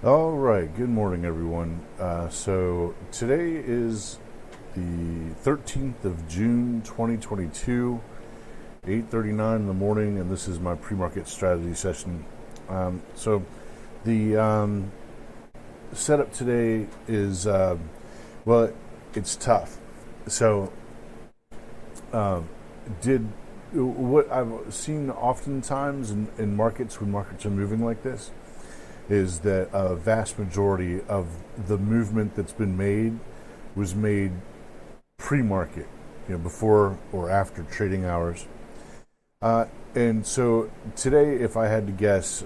All right, good morning, everyone. So today is the 13th of June, 2022, 8:39 in the morning, and this is my pre-market strategy session. So the setup today is, well, it's tough. So did what I've seen oftentimes in markets when markets are moving like this is that a vast majority of the movement that's been made was made pre-market, before or after trading hours. And so today, if I had to guess,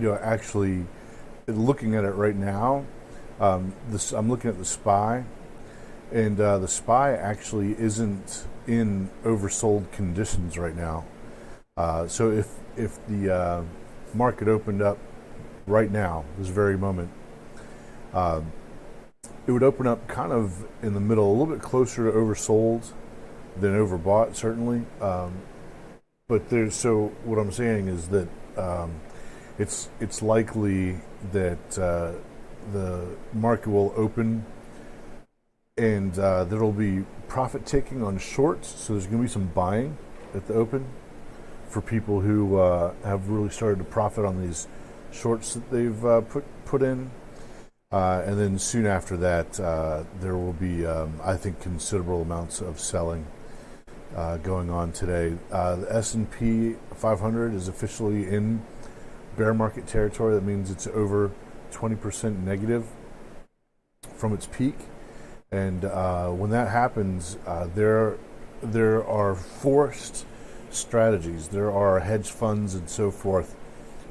actually looking at it right now, I'm looking at the SPY, and the SPY actually isn't in oversold conditions right now. So if the market opened up right now, this very moment, it would open up kind of in the middle, a little bit closer to oversold than overbought, certainly. So what I'm saying is that it's likely that the market will open and there'll be profit taking on shorts. So there's going to be some buying at the open for people who have really started to profit on these shorts that they've put in, and then soon after that, there will be, I think, considerable amounts of selling going on today. The S&P 500 is officially in bear market territory. That means it's over 20% negative from its peak, and when that happens, there are forced strategies. There are hedge funds and so forth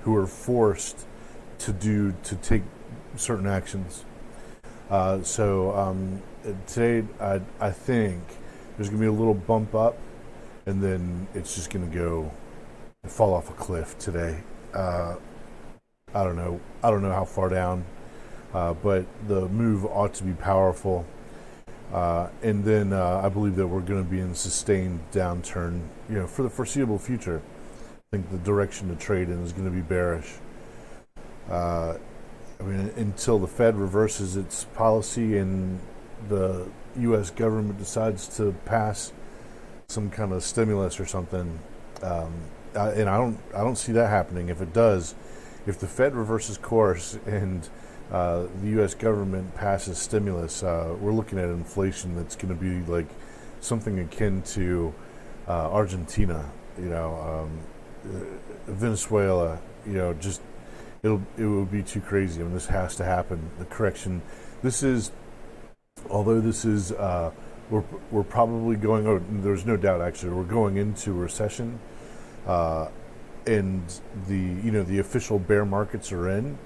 who are forced to take certain actions. Today, I think there's going to be a little bump up, and then it's just going to go fall off a cliff today. I don't know how far down, but the move ought to be powerful. And then I believe that we're going to be in a sustained downturn, for the foreseeable future. I think the direction to trade in is going to be bearish. Until the Fed reverses its policy and the U.S. government decides to pass some kind of stimulus or something, and I don't see that happening. If it does, if the Fed reverses course and the U.S. government passes stimulus, we're looking at inflation that's going to be like something akin to Argentina, Venezuela, it would be too crazy. This has to happen. The correction. Although this is, we're probably going. Oh, there's no doubt. Actually, we're going into a recession, and the official bear markets are in.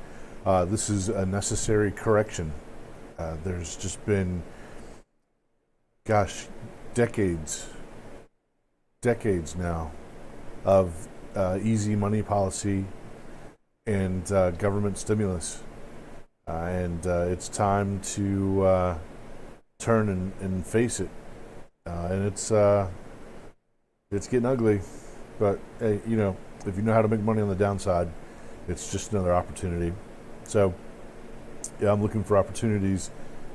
This is a necessary correction. There's just been, decades now of easy money policy and government stimulus, and it's time to turn and face it. And it's getting ugly, but hey, if you know how to make money on the downside, it's just another opportunity. So, yeah, I'm looking for opportunities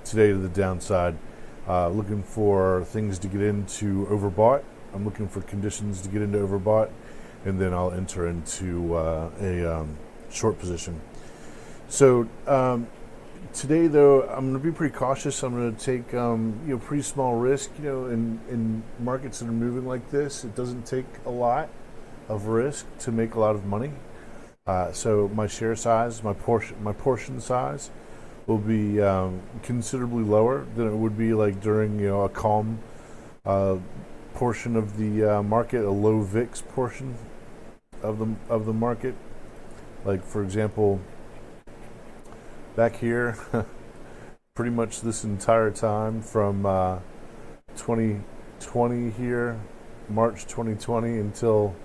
today to the downside. Looking for things to get into overbought. I'm looking for conditions to get into overbought, and then I'll enter into a short position. So today, though, I'm going to be pretty cautious. I'm going to take pretty small risk. In markets that are moving like this, it doesn't take a lot of risk to make a lot of money. So my share size, my portion size, will be considerably lower than it would be like during a calm portion of the market, a low VIX portion of the market. Like, for example, back here, pretty much this entire time from 2020 here, March 2020 until,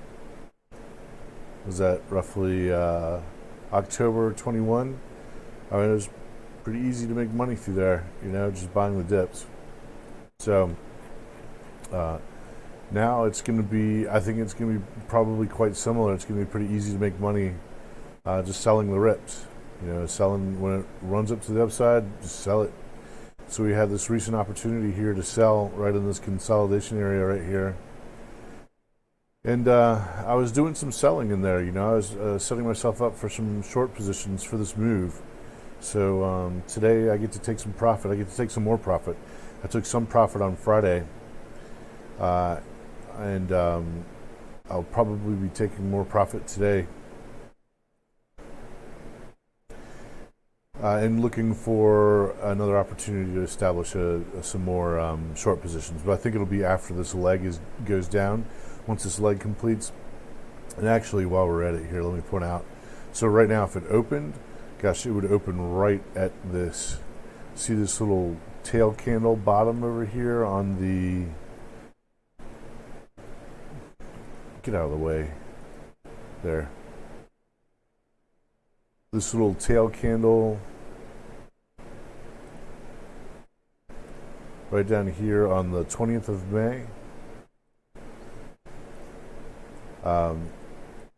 was that roughly October 21? It was pretty easy to make money through there, just buying the dips. So now it's going to be, I think it's going to be probably quite similar. It's going to be pretty easy to make money just selling the rips. Selling when it runs up to the upside, just sell it. So we had this recent opportunity here to sell right in this consolidation area right here. And I was doing some selling in there. I was setting myself up for some short positions for this move. So today I get to take some profit. I get to take some more profit. I took some profit on Friday. And I'll probably be taking more profit today. And looking for another opportunity to establish some more short positions. But I think it'll be after this leg goes down. Once this leg completes. And actually, while we're at it here, let me point out. So right now, if it opened, gosh, it would open right at this. See this little tail candle bottom over here on the... Get out of the way. There. This little tail candle right down here on the 20th of May.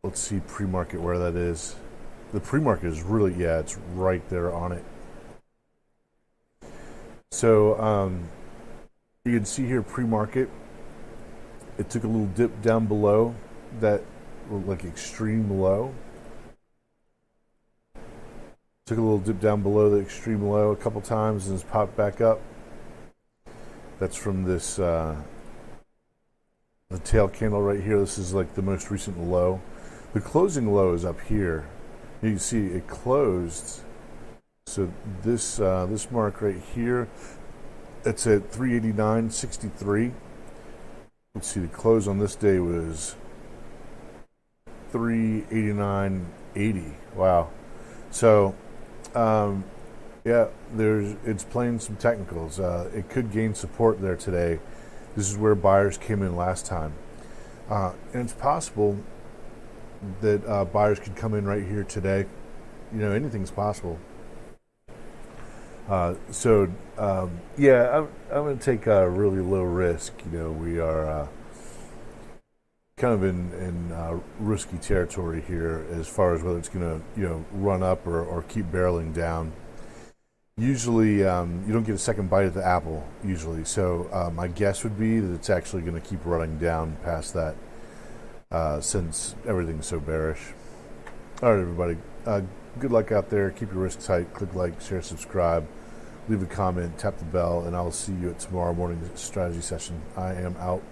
Let's see pre-market where that is. The pre-market is really, it's right there on it. So you can see here pre-market. It took a little dip down below that, like extreme low. Took a little dip down below the extreme low a couple times and has popped back up. That's from this the tail candle right here. This is like the most recent low. The closing low is up here. You can see it closed. So this this mark right here, it's at 389.63. Let's see, the close on this day was 389.80. Wow. So it's playing some technicals. It could gain support there today. This is where buyers came in last time. And it's possible that buyers could come in right here today. Anything's possible. I'm going to take a really low risk. We are kind of in risky territory here as far as whether it's going to run up or keep barreling down. Usually, you don't get a second bite at the apple. Usually, so my guess would be that it's actually going to keep running down past that, since everything's so bearish. All right, everybody. Good luck out there. Keep your risk tight. Click like, share, subscribe, leave a comment, tap the bell, and I'll see you at tomorrow morning's strategy session. I am out.